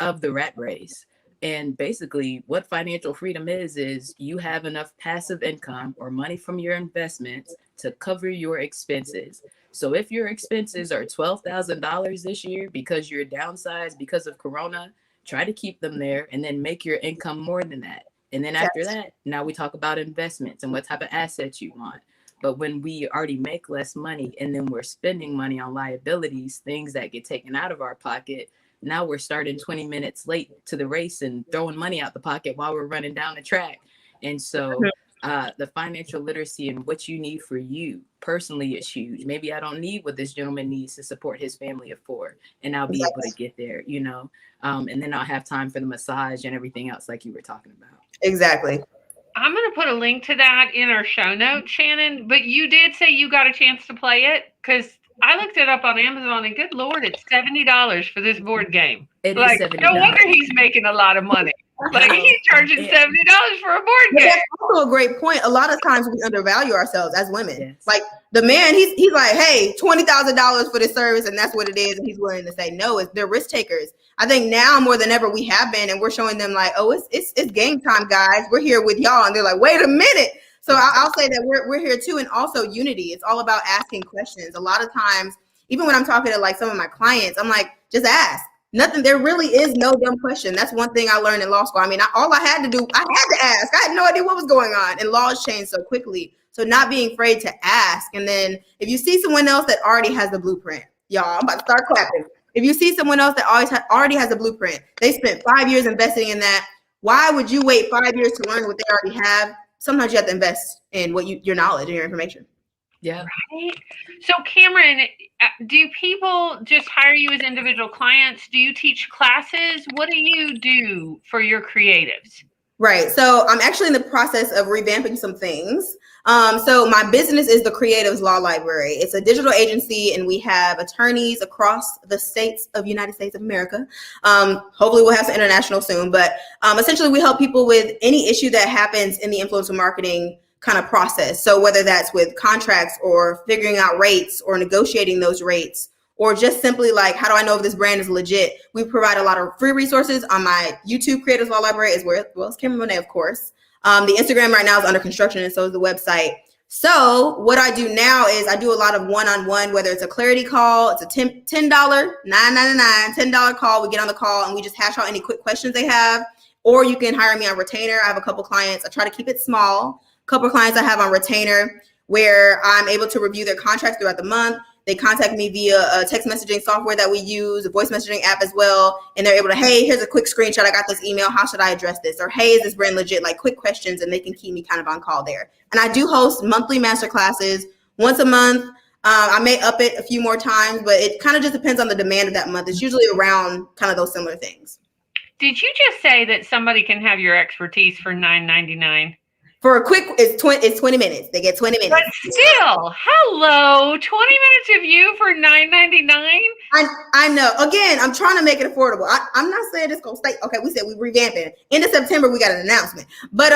Speaker 2: of the rat race. And basically what financial freedom is you have enough passive income or money from your investments to cover your expenses. So if your expenses are $12,000 this year because you're downsized because of Corona, try to keep them there and then make your income more than that. And then after that, now we talk about investments and what type of assets you want. But when we already make less money and then we're spending money on liabilities, things that get taken out of our pocket, now we're starting 20 minutes late to the race and throwing money out the pocket while we're running down the track. And so the financial literacy and what you need for you personally is huge. Maybe I don't need what this gentleman needs to support his family of 4, and I'll be able to get there, you know, and then I'll have time for the massage and everything else like you were talking about.
Speaker 3: Exactly.
Speaker 1: I'm going to put a link to that in our show notes, Shannon, but you did say you got a chance to play it, because I looked it up on Amazon, and good Lord, it's $70 for this board game.
Speaker 2: It
Speaker 1: like,
Speaker 2: is $70.
Speaker 1: No wonder he's making a lot of money. Like, he's charging $70 for a board game.
Speaker 3: That's also a great point. A lot of times we undervalue ourselves as women.
Speaker 2: Yes.
Speaker 3: Like the man, he's like, hey, $20,000 for this service, and that's what it is, and he's willing to say no. They're risk takers. I think now more than ever we have been, and we're showing them like, oh, it's game time, guys. We're here with y'all, and they're like, wait a minute. So I'll say that we're here too, and also unity. It's all about asking questions. A lot of times, even when I'm talking to like some of my clients, I'm like, just ask. Nothing. There really is no dumb question. That's one thing I learned in law school. I mean, all I had to do, I had to ask. I had no idea what was going on, and laws change so quickly. So not being afraid to ask. And then if you see someone else that already has the blueprint, y'all, I'm about to start clapping. If you see someone else that already has a blueprint, they spent 5 years investing in that. Why would you wait 5 years to learn what they already have? Sometimes you have to invest in what your knowledge and your information.
Speaker 2: Yeah.
Speaker 1: Right. So Kameron, do people just hire you as individual clients? Do you teach classes? What do you do for your creatives?
Speaker 3: Right. So I'm actually in the process of revamping some things. So my business is the Creatives Law Library. It's a digital agency, and we have attorneys across the states of United States of America. Hopefully we'll have some international soon, but essentially we help people with any issue that happens in the influencer marketing kind of process. So whether that's with contracts or figuring out rates or negotiating those rates, or just simply like, how do I know if this brand is legit? We provide a lot of free resources on my YouTube Creators Law Library, as well as Kameron Monet, of course. The Instagram right now is under construction, and so is the website. So what I do now is I do a lot of one-on-one, whether it's a clarity call, it's a $10, $9.99, $10 call. We get on the call and we just hash out any quick questions they have, or you can hire me on retainer. I have a couple clients. I try to keep it small. Couple of clients I have on retainer where I'm able to review their contracts throughout the month. They contact me via a text messaging software that we use, a voice messaging app as well. And they're able to, hey, here's a quick screenshot. I got this email. How should I address this? Or, hey, is this brand legit? Like quick questions, and they can keep me kind of on call there. And I do host monthly master classes once a month. I may up it a few more times, but it kind of just depends on the demand of that month. It's usually around kind of those similar things.
Speaker 1: Did you just say that somebody can have your expertise for $9.99?
Speaker 3: For a quick, it's 20 minutes. They get 20 minutes.
Speaker 1: But still, hello, 20 minutes of you for $9.99?
Speaker 3: I know. Again, I'm trying to make it affordable. I'm not saying it's going to stay. Okay, we said we revamping. End of September, we got an announcement. But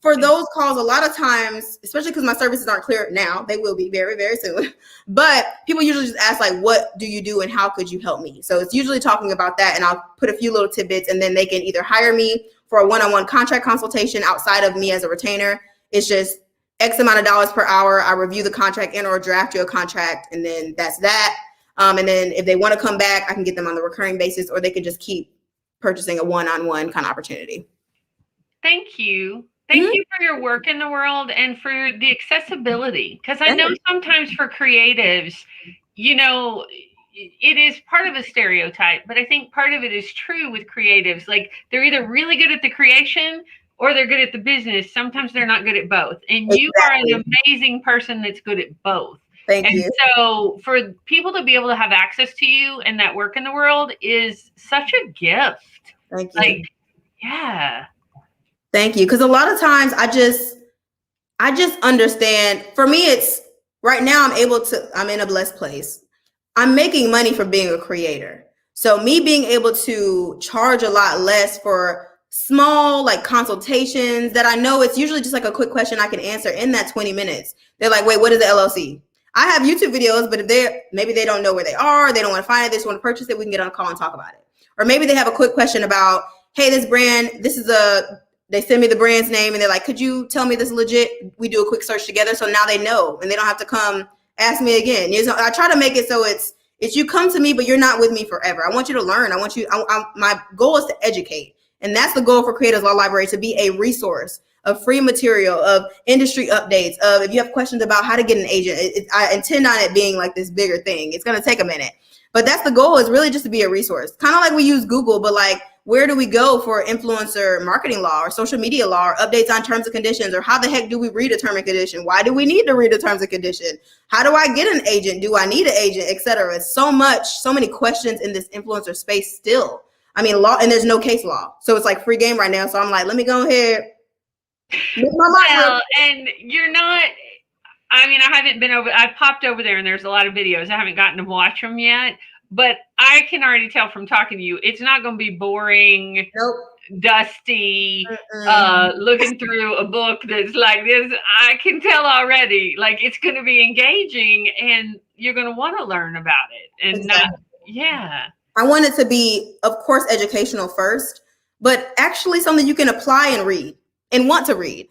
Speaker 3: for those calls, a lot of times, especially because my services aren't clear now, they will be very, very soon. But people usually just ask, like, what do you do and how could you help me? So it's usually talking about that, and I'll put a few little tidbits, and then they can either hire me for a one-on-one contract consultation outside of me as a retainer. It's just X amount of dollars per hour. I review the contract and or draft you a contract, and then that's that. And then if they want to come back, I can get them on the recurring basis, or they can just keep purchasing a one-on-one kind of opportunity.
Speaker 1: Thank you. Thank you for your work in the world and for the accessibility. Because I know sometimes for creatives, you know, it is part of a stereotype, but I think part of it is true with creatives. Like they're either really good at the creation or they're good at the business. Sometimes they're not good at both. And you are an amazing person that's good at both.
Speaker 3: Thank you.
Speaker 1: So for people to be able to have access to you and that work in the world is such a gift.
Speaker 3: Thank you.
Speaker 1: Like, yeah.
Speaker 3: Thank you. Because a lot of times I just understand, for me, it's right now I'm in a blessed place. I'm making money for being a creator. So me being able to charge a lot less for small like consultations that I know it's usually just like a quick question I can answer in that 20 minutes. They're like, wait, what is the LLC? I have YouTube videos, but if maybe they don't know where they are, they don't want to find it, they just want to purchase it, we can get on a call and talk about it. Or maybe they have a quick question about, hey, this brand, they send me the brand's name and they're like, could you tell me this legit? We do a quick search together. So now they know and they don't have to come ask me again. I try to make it so it's you come to me, but you're not with me forever. I want you to learn. My goal is to educate. And that's the goal for Creators Law Library, to be a resource of free material, of industry updates, of if you have questions about how to get an agent. I intend on it being like this bigger thing. It's going to take a minute. But that's the goal, is really just to be a resource. Kind of like we use Google, but like, where do we go for influencer marketing law or social media law or updates on terms and conditions? Or how the heck do we read a term and condition? Why do we need to read a terms and condition? How do I get an agent? Do I need an agent, et cetera? It's so many questions in this influencer space still. I mean, law, and there's no case law. So it's like free game right now. So I'm like, let me go ahead.
Speaker 1: Well, and you're not, I mean, I've popped over there and there's a lot of videos. I haven't gotten to watch them yet. But I can already tell from talking to you, it's not going to be boring,
Speaker 3: nope,
Speaker 1: dusty, looking through a book that's like this. I can tell already, like, it's going to be engaging and you're going to want to learn about it. And yeah.
Speaker 3: I want it to be, of course, educational first, but actually something you can apply and read and want to read.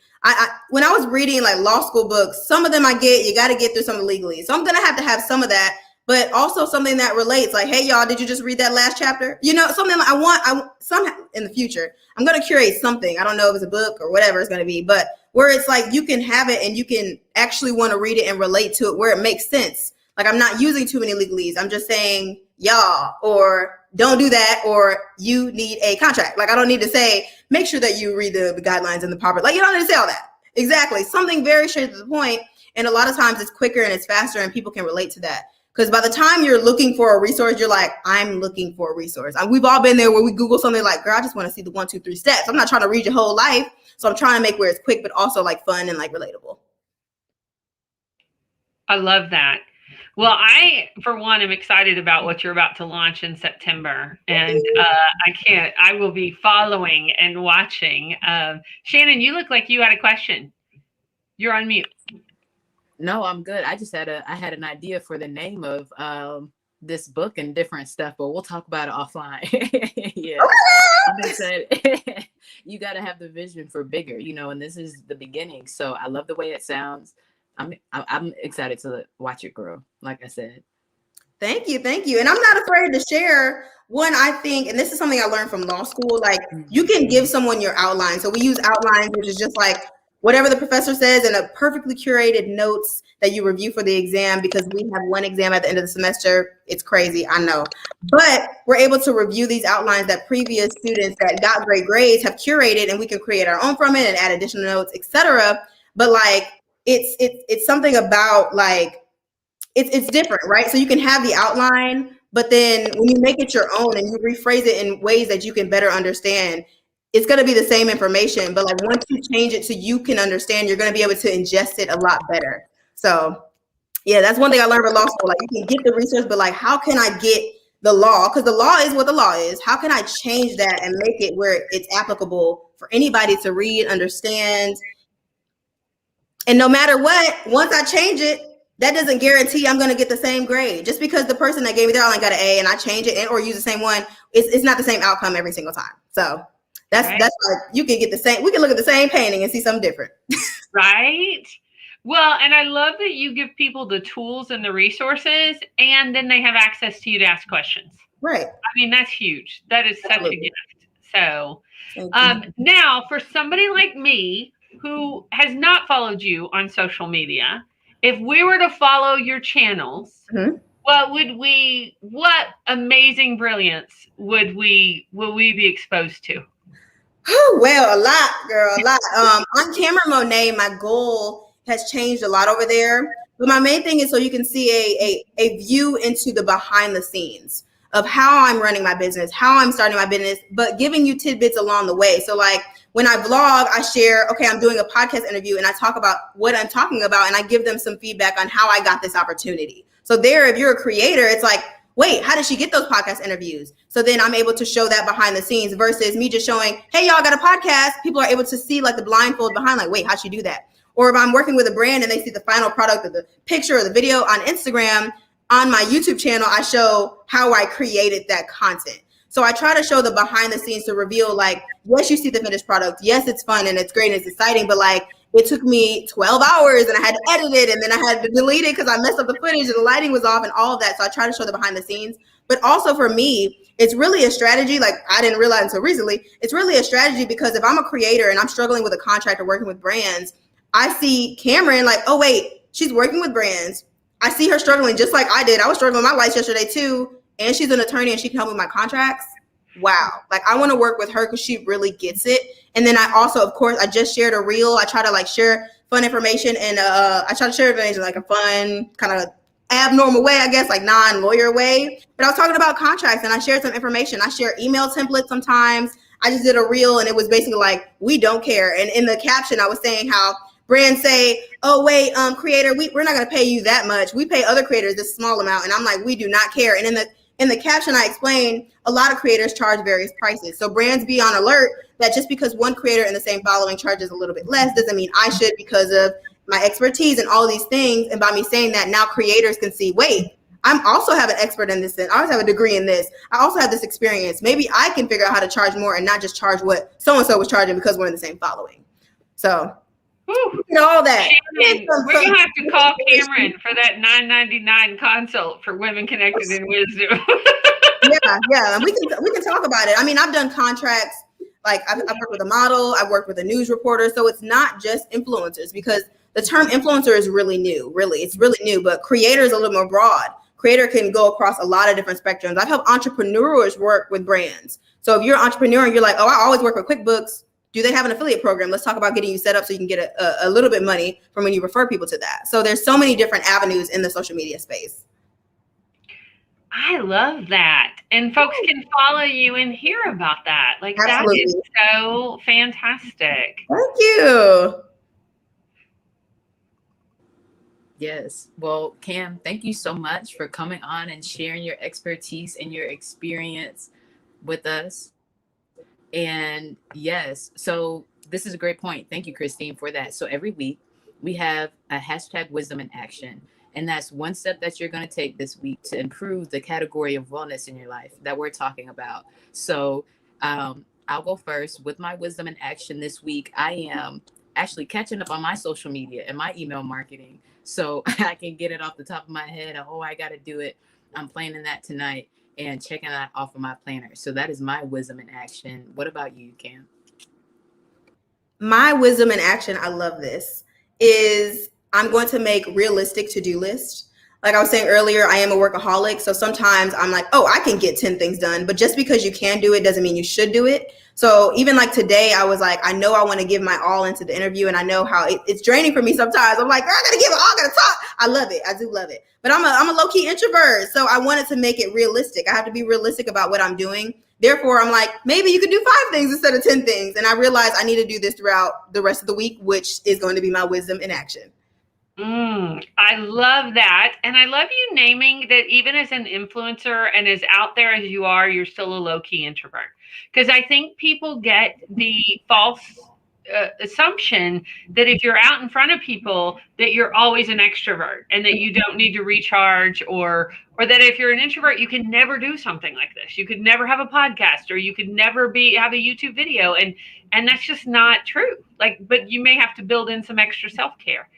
Speaker 3: When I was reading like law school books, some of them you got to get through some of the legalese. So I'm going to have some of that. But also something that relates, like, hey, y'all, did you just read that last chapter? You know, something like I somehow in the future, I'm going to curate something. I don't know if it's a book or whatever it's going to be, but where it's like you can have it and you can actually want to read it and relate to it where it makes sense. Like, I'm not using too many legalese. I'm just saying, y'all, or don't do that, or you need a contract. Like, I don't need to say, make sure that you read the guidelines and the proper, like, you don't need to say all that. Exactly. Something very straight to the point. And a lot of times it's quicker and it's faster and people can relate to that. Because by the time you're looking for a resource, you're like, I'm looking for a resource. We've all been there where we Google something like, girl, I just want to see the 1, 2, 3 steps. I'm not trying to read your whole life. So I'm trying to make where it's quick, but also like fun and like relatable.
Speaker 1: I love that. Well, I, for one, am excited about what you're about to launch in September. And I will be following and watching. Shannon, you look like you had a question. You're on mute.
Speaker 2: No, I'm good. I had an idea for the name of this book and different stuff, but we'll talk about it offline. Yeah, I'm excited. You got to have the vision for bigger, and this is the beginning. So I love the way it sounds. I'm excited to watch it grow. Like I said.
Speaker 3: Thank you. And I'm not afraid to share one, I think, and this is something I learned from law school, like you can give someone your outline. So we use outlines, which is just like whatever the professor says in a perfectly curated notes that you review for the exam, because we have one exam at the end of the semester. It's crazy, I know. But we're able to review these outlines that previous students that got great grades have curated, and we can create our own from it and add additional notes, etc. But like it's something about like it's different, right? So you can have the outline, but then when you make it your own and you rephrase it in ways that you can better understand, it's going to be the same information, but like once you change it so you can understand, you're going to be able to ingest it a lot better. So yeah, that's one thing I learned in law school. Like you can get the research, but like, how can I get the law? Because the law is what the law is. How can I change that and make it where it's applicable for anybody to read, understand? And no matter what, once I change it, that doesn't guarantee I'm going to get the same grade. Just because the person that gave me their outline got an A and I change it or use the same one, it's not the same outcome every single time. So that's why you can get the same. We can look at the same painting and see something different.
Speaker 1: Right. Well, and I love that you give people the tools and the resources, and then they have access to you to ask questions.
Speaker 3: Right.
Speaker 1: I mean, that's huge. That is such a gift. So now for somebody like me who has not followed you on social media, if we were to follow your channels, what amazing brilliance will we be exposed to?
Speaker 3: Well, a lot, girl, a lot. On Kameron Monet, my goal has changed a lot over there. But my main thing is so you can see a view into the behind the scenes of how I'm running my business, how I'm starting my business, but giving you tidbits along the way. So like when I vlog, I share, okay, I'm doing a podcast interview and I talk about what I'm talking about and I give them some feedback on how I got this opportunity. So there, if you're a creator, it's like, wait, how did she get those podcast interviews? So then I'm able to show that behind the scenes versus me just showing, hey, y'all got a podcast. People are able to see like the blindfold behind, like, wait, how'd she do that? Or if I'm working with a brand and they see the final product of the picture or the video on Instagram, on my YouTube channel, I show how I created that content. So I try to show the behind the scenes to reveal, like, yes, you see the finished product. Yes, it's fun and it's great and it's exciting, but like, it took me 12 hours and I had to edit it and then I had to delete it because I messed up the footage and the lighting was off and all of that. So I try to show the behind the scenes. But also for me, it's really a strategy. Like, I didn't realize until recently, it's really a strategy because if I'm a creator and I'm struggling with a contract or working with brands, I see Kameron like, oh, wait, she's working with brands. I see her struggling just like I did. I was struggling with my lights yesterday too. And she's an attorney and she can help me with my contracts. Wow. Like, I want to work with her because she really gets it. And then I also, of course, I just shared a reel. I try to like share fun information and I try to share information like a fun kind of abnormal way, I guess, like non-lawyer way. But I was talking about contracts and I shared some information. I share email templates sometimes. I just did a reel and it was basically like, we don't care. And in the caption, I was saying how brands say, oh, wait, creator, we're not going to pay you that much. We pay other creators this small amount. And I'm like, we do not care. And in the caption, I explained a lot of creators charge various prices. So brands be on alert that just because one creator in the same following charges a little bit less doesn't mean I should because of my expertise and all of these things. And by me saying that, now creators can see, wait, I'm also have an expert in this. And I also have a degree in this. I also have this experience. Maybe I can figure out how to charge more and not just charge what so-and-so was charging because we're in the same following. So all that.
Speaker 1: Shannon, we're gonna have to call Kameron for that $9.99 consult for Women Connected in Wisdom.
Speaker 3: Yeah. We can talk about it. I mean, I've done contracts. Like I've worked with a model. I've worked with a news reporter. So it's not just influencers because the term influencer is really new. Really, it's really new. But creator is a little more broad. Creator can go across a lot of different spectrums. I've helped entrepreneurs work with brands. So if you're an entrepreneur and you're like, oh, I always work with QuickBooks. Do they have an affiliate program? Let's talk about getting you set up so you can get a little bit money from when you refer people to that. So there's so many different avenues in the social media space.
Speaker 1: I love that. And folks can follow you and hear about that. Like, absolutely. That is so fantastic.
Speaker 3: Thank you.
Speaker 2: Yes. Well, Cam, thank you so much for coming on and sharing your expertise and your experience with us. And yes, so this is a great point. Thank you, Christine, for that. So every week we have a hashtag wisdom in action. And that's one step that you're going to take this week to improve the category of wellness in your life that we're talking about. So I'll go first with my wisdom in action this week. I am actually catching up on my social media and my email marketing so I can get it off the top of my head. Oh, I got to do it. I'm planning that tonight and checking that off of my planner. So that is my wisdom in action. What about you, Cam?
Speaker 3: My wisdom in action, I love this, is I'm going to make realistic to-do lists. Like I was saying earlier, I am a workaholic. So sometimes I'm like, oh, I can get 10 things done. But just because you can do it doesn't mean you should do it. So even like today, I was like, I know I want to give my all into the interview. And I know how it's draining for me sometimes. I'm like, I got to give it all, I got to talk. I love it. I do love it. But I'm a low-key introvert. So I wanted to make it realistic. I have to be realistic about what I'm doing. Therefore, I'm like, maybe you could do 5 things instead of 10 things. And I realized I need to do this throughout the rest of the week, which is going to be my wisdom in action.
Speaker 1: I love that. And I love you naming that even as an influencer and as out there as you are, you're still a low-key introvert. Because I think people get the false assumption that if you're out in front of people, that you're always an extrovert and that you don't need to recharge or that if you're an introvert, you can never do something like this. You could never have a podcast or you could never have a YouTube video. And that's just not true. Like, but you may have to build in some extra self-care.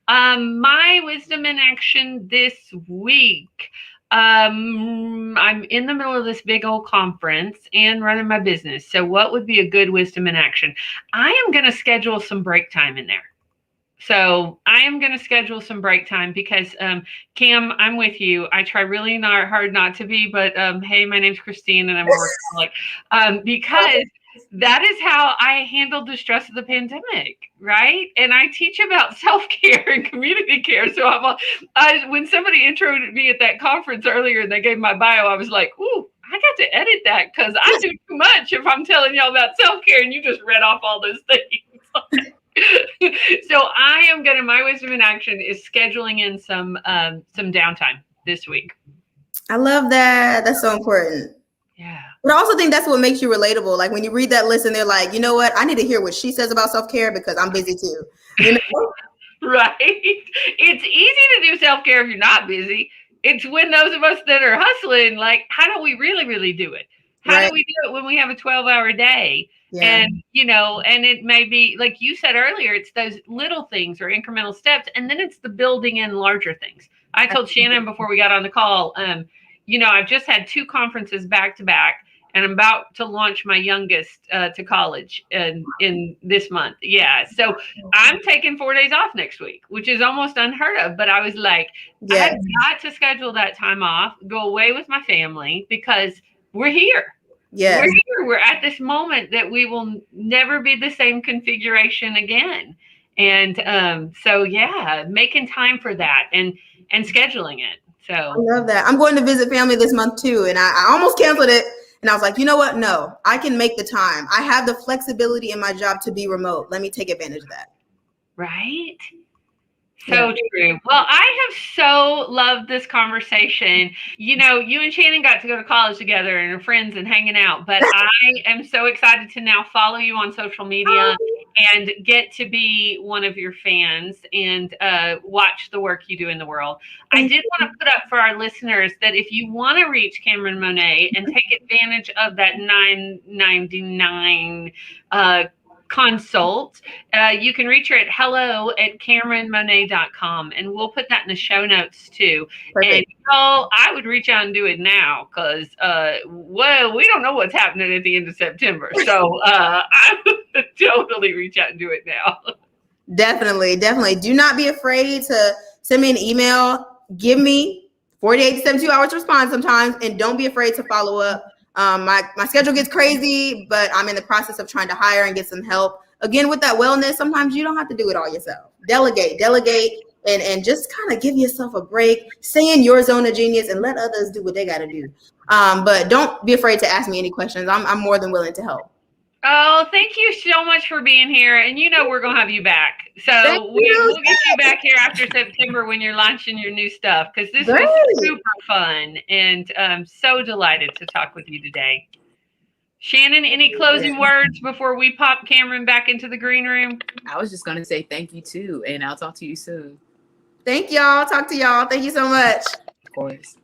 Speaker 1: My wisdom in action this week. I'm in the middle of this big old conference and running my business. So what would be a good wisdom in action? I am going to schedule some break time in there. So I am going to schedule some break time because, Cam, I'm with you. I try really hard not to be, but hey, my name's Christine and I'm a workaholic because that is how I handled the stress of the pandemic, right? And I teach about self-care and community care. So when somebody introed me at that conference earlier and they gave my bio, I was like, ooh, I got to edit that because I do too much if I'm telling y'all about self-care and you just read off all those things. So my wisdom in action is scheduling in some downtime this week.
Speaker 3: I love that. That's so important.
Speaker 1: Yeah.
Speaker 3: But I also think that's what makes you relatable. Like when you read that list and they're like, you know what? I need to hear what she says about self-care because I'm busy too. You know?
Speaker 1: Right. It's easy to do self-care if you're not busy. It's when those of us that are hustling, like, how do we really, really do it? How
Speaker 3: Right.
Speaker 1: do we do it when we have a 12-hour day?
Speaker 3: Yeah.
Speaker 1: And, and it may be, like you said earlier, it's those little things or incremental steps. And then it's the building in larger things. I told Shannon before we got on the call, I've just had 2 conferences back to back. And I'm about to launch my youngest to college in this month. Yeah. So I'm taking 4 days off next week, which is almost unheard of. But I was like,
Speaker 3: Yes.
Speaker 1: I've got to schedule that time off, go away with my family because we're here.
Speaker 3: Yes.
Speaker 1: We're here. We're at this moment that we will never be the same configuration again. And so, yeah, making time for that and scheduling it. So
Speaker 3: I love that. I'm going to visit family this month too. And I almost canceled it. And I was like, you know what? No, I can make the time. I have the flexibility in my job to be remote. Let me take advantage of that.
Speaker 1: right. So true. Well, I have so loved this conversation. You and Shannon got to go to college together and are friends and hanging out, but I am so excited to now follow you on social media and get to be one of your fans and watch the work you do in the world. I did want to put up for our listeners that if you want to reach Kameron Monet and take advantage of that $9.99 consult, you can reach her at hello@KameronMonet.com, and we'll put that in the show notes too.
Speaker 3: Perfect.
Speaker 1: And I would reach out and do it now because we don't know what's happening at the end of September, so I would totally reach out and do it now.
Speaker 3: Definitely. Do not be afraid to send me an email. Give me 48 to 72 hours to respond sometimes, and don't be afraid to follow up. My schedule gets crazy, but I'm in the process of trying to hire and get some help. Again, with that wellness, sometimes you don't have to do it all yourself. Delegate, and just kind of give yourself a break. Stay in your zone of genius and let others do what they got to do. But don't be afraid to ask me any questions. I'm more than willing to help.
Speaker 1: Oh, thank you so much for being here. And we're going to have you back. So we'll get you back here after September when you're launching your new stuff, because this was super fun. And I'm so delighted to talk with you today. Shannon, any closing words before we pop Kameron back into the green room?
Speaker 2: I was just going to say thank you too. And I'll talk to you soon.
Speaker 3: Thank y'all. Talk to y'all. Thank you so much.
Speaker 2: Of course.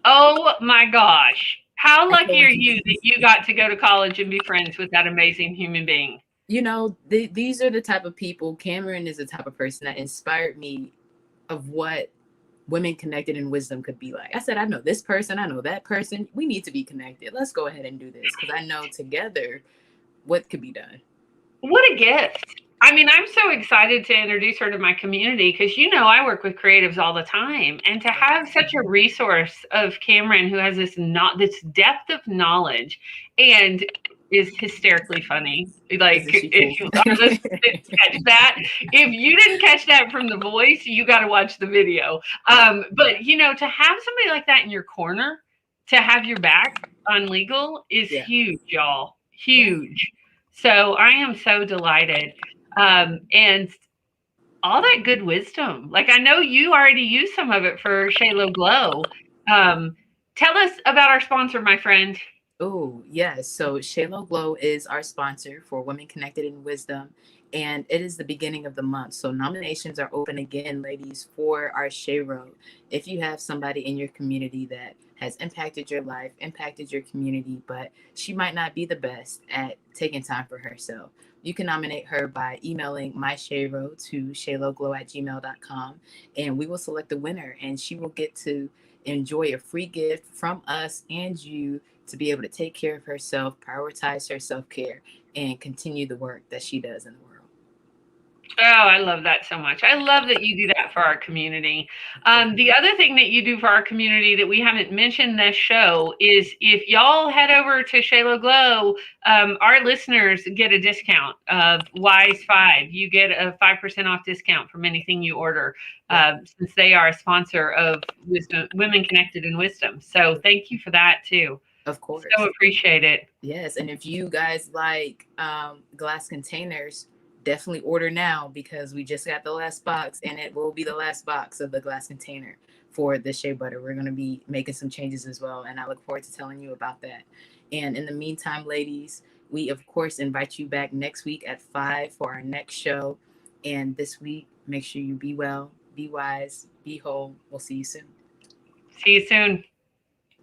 Speaker 1: Oh my gosh. How lucky are you that you got to go to college and be friends with that amazing human being?
Speaker 2: These are the type of people. Kameron is the type of person that inspired me of what women connected in wisdom could be like. I said, I know this person, I know that person. We need to be connected. Let's go ahead and do this because I know together what could be done.
Speaker 1: What a gift. I mean, I'm so excited to introduce her to my community because, I work with creatives all the time. And to have such a resource of Kameron who has this depth of knowledge and is hysterically funny. Like, if you catch that, if you didn't catch that from the voice, you got to watch the video. But, to have somebody like that in your corner, to have your back on legal is huge, y'all. Huge. So I am so delighted. And all that good wisdom. Like, I know you already used some of it for Shaylo Glow. Tell us about our sponsor, my friend.
Speaker 2: Oh, yes. So Shaylo Glow is our sponsor for Women Connected in Wisdom. And it is the beginning of the month. So nominations are open again, ladies, for our Shayro. If you have somebody in your community that has impacted your life, impacted your community, but she might not be the best at taking time for herself, you can nominate her by emailing my Shayro to shayloglow@gmail.com, and we will select the winner, and she will get to enjoy a free gift from us and you to be able to take care of herself, prioritize her self-care, and continue the work that she does in the world.
Speaker 1: Oh, I love that so much. I love that you do that for our community. The other thing that you do for our community that we haven't mentioned this show is if y'all head over to Shaylo Glow, our listeners get a discount of Wise 5. You get a 5% off discount from anything you order since they are a sponsor of Wisdom, Women Connected in Wisdom. So thank you for that too.
Speaker 2: Of course.
Speaker 1: So appreciate it.
Speaker 2: Yes. And if you guys like glass containers, definitely order now because we just got the last box and it will be the last box of the glass container. for the shea butter. We're going to be making some changes as well, and I look forward to telling you about that. And in the meantime, ladies, we of course invite you back next week at 5 for our next show. And this week, make sure you be well, be wise, be whole. We'll see you soon.
Speaker 1: See you soon.